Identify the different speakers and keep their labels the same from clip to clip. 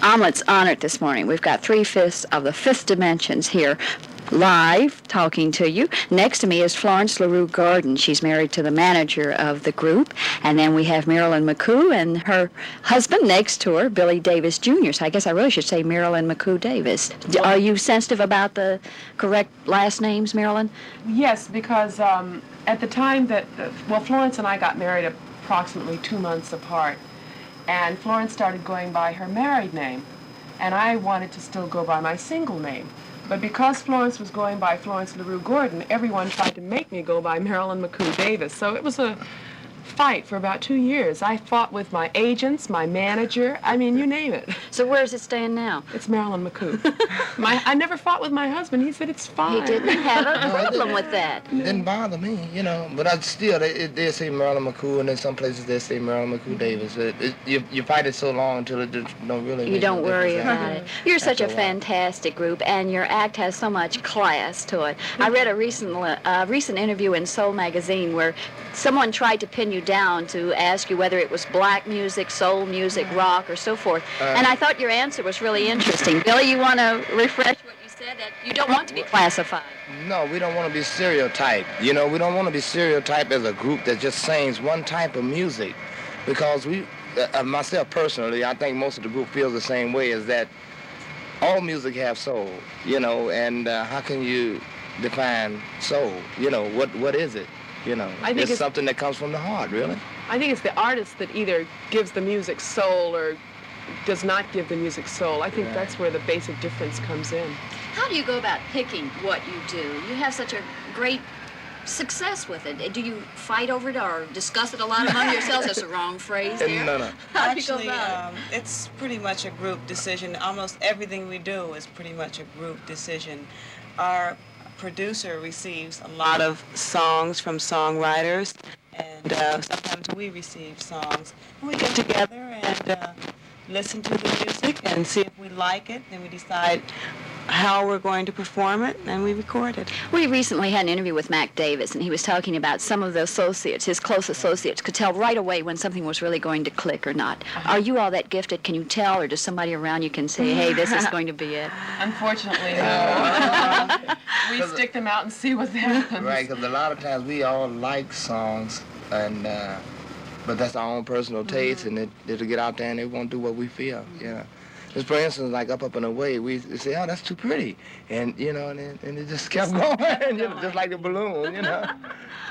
Speaker 1: Omelet's honored this morning. We've got 3/5 of the fifth dimensions here live talking to you. Next to me is Florence Larue Gordon. She's married to the manager of the group. And then we have Marilyn McCoo and her husband next to her, Billy Davis Jr. So I guess I really should say Marilyn McCoo Davis. Are you sensitive about the correct last names, Marilyn?
Speaker 2: Yes, because at the time that, Florence and I got married approximately 2 months apart, and Florence started going by her married name, and I wanted to still go by my single name. But because Florence was going by Florence Larue Gordon, everyone tried to make me go by Marilyn McCoo Davis. So it was a fight for about 2 years. I fought with my agents, my manager, I mean, you name it.
Speaker 1: So where is it staying now?
Speaker 2: It's Marilyn McCoo. I never fought with my husband. He said it's fine.
Speaker 1: He didn't have a problem with that.
Speaker 3: It didn't bother me, you know. But they say Marilyn McCoo, and in some places they say Marilyn McCoo Davis. You fight it so long until it just don't really.
Speaker 1: You don't worry about it. You're such a fantastic group, and your act has so much class to it. I read a recent interview in Soul magazine where someone tried to pin you down to ask you whether it was black music, soul music, rock, or so forth. And I thought your answer was really interesting. Billy, you want to refresh what you said, that you don't want to be classified?
Speaker 3: No, we don't want to be stereotyped. You know, we don't want to be stereotyped as a group that just sings one type of music. Because myself personally, I think most of the group feels the same way, is that all music has soul, you know, and how can you define soul? You know, what is it? You know, it's something that comes from the heart, really.
Speaker 2: I think it's the artist that either gives the music soul or does not give the music soul. I think that's where the basic difference comes in.
Speaker 1: How do you go about picking what you do? You have such a great success with it. Do you fight over it or discuss it a lot among yourselves? That's the wrong phrase there.
Speaker 3: No.
Speaker 1: How do you go about it?
Speaker 4: It's pretty much a group decision. Almost everything we do is pretty much a group decision. Our producer receives a lot of songs from songwriters, and sometimes we receive songs. And we get together and listen to the music and see if we like it, and we decide how we're going to perform it, and we record it.
Speaker 1: We recently had an interview with Mac Davis, and he was talking about some of the associates, his close associates, could tell right away when something was really going to click or not. Are you all that gifted? Can you tell, or does somebody around you can say, hey, this is going to be it?
Speaker 2: Unfortunately, no. We stick them out and see what happens.
Speaker 3: Right, because a lot of times we all like songs, and but that's our own personal taste, and it'll get out there and it won't do what we feel, yeah. Just for instance, like Up and Away, we say, oh, that's too pretty. And, you know, and it just kept going, you know, just like a balloon, you know.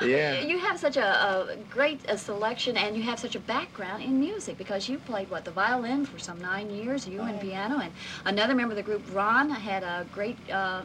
Speaker 3: Yeah.
Speaker 1: You have such a great selection, and you have such a background in music, because you played, the violin for some 9 years, you and piano, and another member of the group, Ron, had a great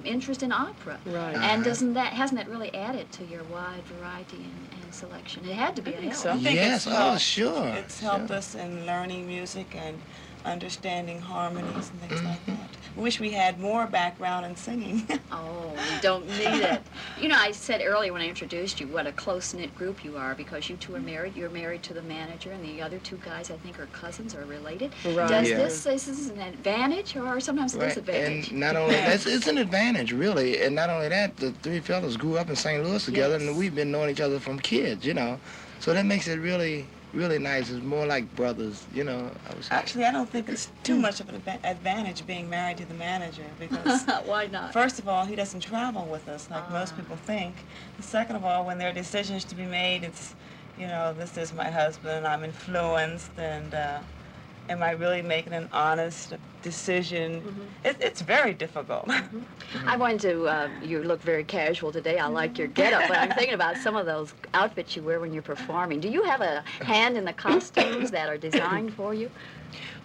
Speaker 1: interest in opera.
Speaker 2: Right.
Speaker 1: And hasn't that really added to your wide variety and selection? It had to be a help.
Speaker 4: So.
Speaker 3: Yes, sure.
Speaker 4: It's helped us in learning music and understanding harmonies and things like that. I wish we had more background in singing.
Speaker 1: Oh, you don't need it. You know, I said earlier when I introduced you what a close-knit group you are, because you two are married. You're married to the manager, and the other two guys, I think, are cousins or related.
Speaker 2: Right.
Speaker 1: Does
Speaker 3: Yeah.
Speaker 1: this is an advantage or sometimes a disadvantage?
Speaker 3: And not only it's an advantage, really. And not only that, the three fellas grew up in St. Louis together, and we've been knowing each other from kids, you know. So that makes it really nice. It's more like brothers, you know.
Speaker 4: Actually, I don't think it's too much of an advantage being married to the manager, because
Speaker 1: Why not?
Speaker 4: first of all, he doesn't travel with us like most people think. And second of all, when there are decisions to be made, it's, you know, this is my husband, I'm influenced, and am I really making an honest decision? It's very difficult.
Speaker 1: I wanted to, you look very casual today. I like your getup, but I'm thinking about some of those outfits you wear when you're performing. Do you have a hand in the costumes that are designed for you?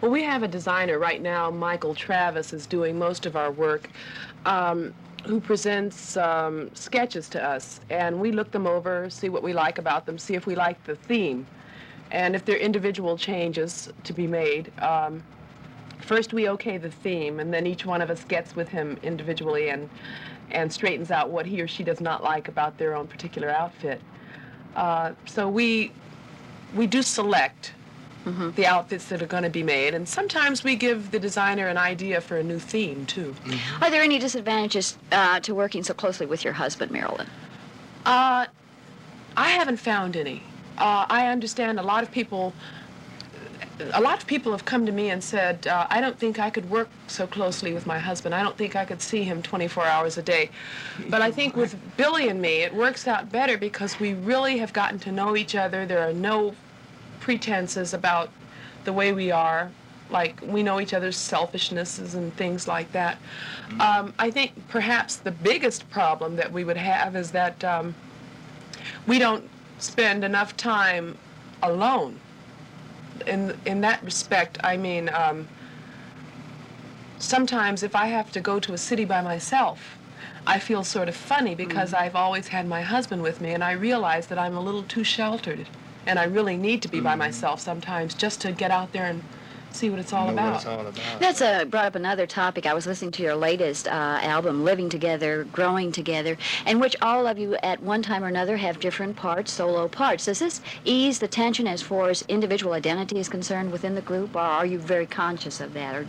Speaker 2: Well, we have a designer right now, Michael Travis, is doing most of our work, who presents sketches to us, and we look them over, see what we like about them, see if we like the theme. And if there are individual changes to be made, first we okay the theme, and then each one of us gets with him individually and straightens out what he or she does not like about their own particular outfit. So we do select the outfits that are going to be made, and sometimes we give the designer an idea for a new theme, too.
Speaker 1: Are there any disadvantages to working so closely with your husband, Marilyn?
Speaker 2: I haven't found any. I understand a lot of people a lot of people have come to me and said, I don't think I could work so closely with my husband. I don't think I could see him 24 hours a day. But I think with Billy and me, it works out better because we really have gotten to know each other. There are no pretenses about the way we are. Like, we know each other's selfishnesses and things like that. I think perhaps the biggest problem that we would have is that we don't spend enough time alone. In that respect, I mean, sometimes if I have to go to a city by myself, I feel sort of funny because I've always had my husband with me, and I realize that I'm a little too sheltered, and I really need to be by myself sometimes just to get out there and see what it's all about.
Speaker 3: What it's all about.
Speaker 1: That's brought up another topic. I was listening to your latest album, Living Together, Growing Together, in which all of you at one time or another have different parts, solo parts. Does this ease the tension as far as individual identity is concerned within the group, or are you very conscious of that, or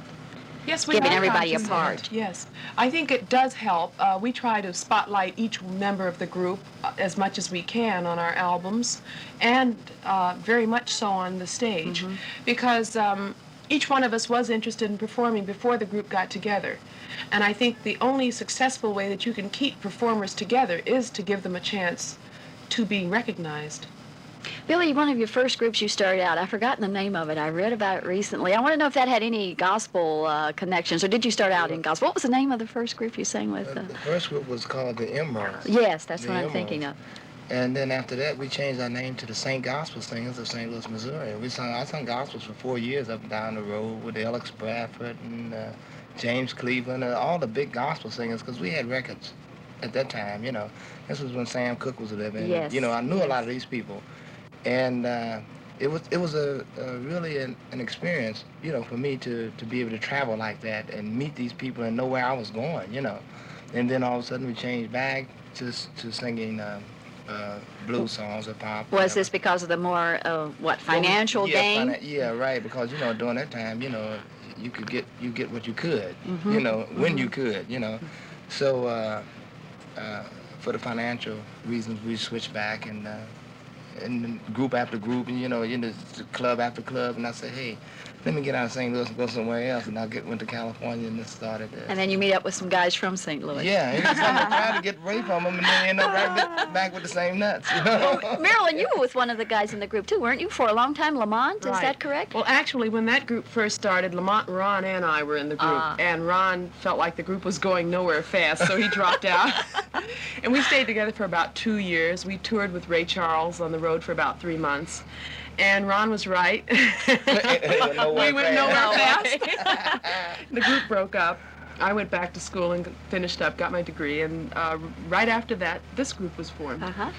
Speaker 2: Yes, we
Speaker 1: giving
Speaker 2: are
Speaker 1: everybody a
Speaker 2: conscious of
Speaker 1: part?
Speaker 2: it. Yes, I think it does help. We try to spotlight each member of the group as much as we can on our albums, and very much so on the stage, because each one of us was interested in performing before the group got together. And I think the only successful way that you can keep performers together is to give them a chance to be recognized.
Speaker 1: Billy, one of your first groups you started out, I've forgotten the name of it. I read about it recently. I want to know if that had any gospel connections, or did you start out in gospel? What was the name of the first group you sang with?
Speaker 3: The first group was called the Emeralds.
Speaker 1: Yes, that's
Speaker 3: The
Speaker 1: what I'm
Speaker 3: Emeralds.
Speaker 1: thinking of.
Speaker 3: And then after that, we changed our name to the St. Gospel Singers of St. Louis, Missouri. I sung gospels for 4 years up and down the road with Alex Bradford and James Cleveland, and all the big gospel singers, because we had records at that time, you know. This was when Sam Cooke was living.
Speaker 1: Yes.
Speaker 3: You know, I knew a lot of these people. And it was a really an experience, you know, for me to be able to travel like that and meet these people and know where I was going, you know. And then all of a sudden we changed back to singing blues songs or pop.
Speaker 1: Was this because of the more, financial gain?
Speaker 3: Yeah, right, because, you know, during that time, you know, you get what you could, you know, when you could, you know. So for the financial reasons, we switched back and group after group, and, you know, club after club, and I said, hey, let me get out of St. Louis and go somewhere else, and I went to California and just started
Speaker 1: And then you meet up with some guys from St. Louis.
Speaker 3: Yeah, and I tried to get away from them, and then end up right back with the same nuts, you know?
Speaker 1: Well, Marilyn, you were with one of the guys in the group, too, weren't you, for a long time? Lamont, is
Speaker 2: Right.
Speaker 1: that correct?
Speaker 2: Well, actually, when that group first started, Lamont, Ron, and I were in the group. And Ron felt like the group was going nowhere fast, so he dropped out. And we stayed together for about 2 years. We toured with Ray Charles on the road for about 3 months. And Ron was right. We went nowhere fast. The group broke up. I went back to school and finished up, got my degree, and right after that, this group was formed.
Speaker 1: How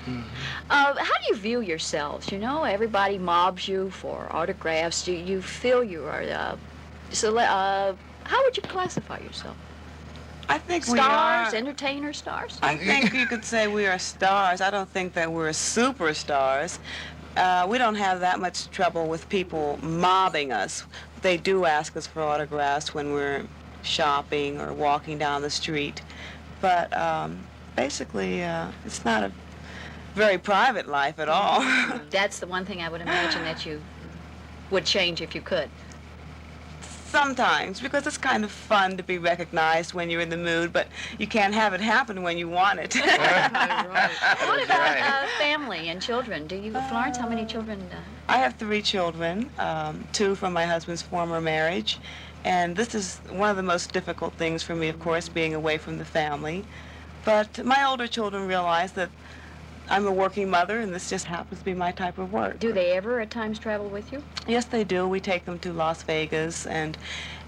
Speaker 1: do you view yourselves? You know, everybody mobs you for autographs. Do you feel you are, how would you classify yourself?
Speaker 4: I think
Speaker 1: Stars,
Speaker 4: we are.
Speaker 1: entertainer stars?
Speaker 4: I think you could say we are stars. I don't think that we're superstars. We don't have that much trouble with people mobbing us. They do ask us for autographs when we're shopping or walking down the street. But basically, it's not a very private life at all.
Speaker 1: That's the one thing I would imagine that you would change if you could.
Speaker 4: Sometimes, because it's kind of fun to be recognized when you're in the mood, but you can't have it happen when you want it.
Speaker 1: What about family and children? Do you, Florence, how many children?
Speaker 4: I have 3 children, 2 from my husband's former marriage, and this is one of the most difficult things for me, of course, being away from the family. But my older children realize that I'm a working mother, and this just happens to be my type of work.
Speaker 1: Do they ever at times travel with you?
Speaker 4: Yes, they do. We take them to Las Vegas and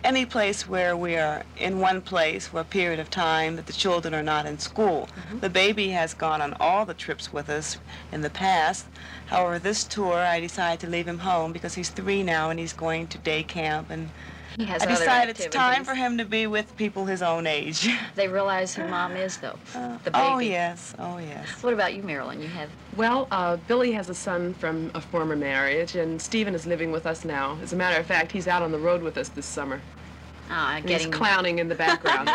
Speaker 4: any place where we are in one place for a period of time that the children are not in school. The baby has gone on all the trips with us in the past. However, this tour I decided to leave him home because he's 3 now and he's going to day camp, and
Speaker 1: He has
Speaker 4: I
Speaker 1: other
Speaker 4: decided it's time
Speaker 1: activities.
Speaker 4: for him to be with people his own age.
Speaker 1: They realize who Mom is, though, the baby.
Speaker 4: Oh, yes. Oh, yes.
Speaker 1: What about you, Marilyn? You have...
Speaker 2: Well, Billy has a son from a former marriage, and Stephen is living with us now. As a matter of fact, he's out on the road with us this summer. And he's
Speaker 1: Getting
Speaker 2: clowning in the background.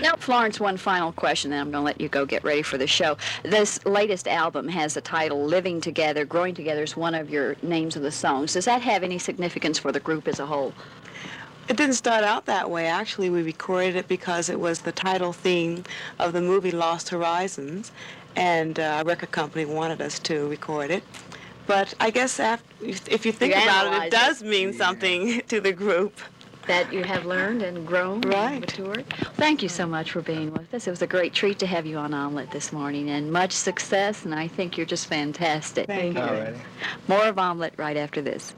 Speaker 1: Now, Florence, one final question, then I'm going to let you go get ready for the show. This latest album has the title Living Together, Growing Together is one of your names of the songs. Does that have any significance for the group as a whole?
Speaker 4: It didn't start out that way. Actually, we recorded it because it was the title theme of the movie Lost Horizons, and our record company wanted us to record it. But I guess if you think about it, it does mean something to the group.
Speaker 1: That you have learned and grown
Speaker 4: Right.
Speaker 1: and matured. Thank you so much for being with us. It was a great treat to have you on Omelet this morning, and much success, and I think you're just fantastic.
Speaker 4: Thank you.
Speaker 3: All right.
Speaker 1: More of Omelet right after this.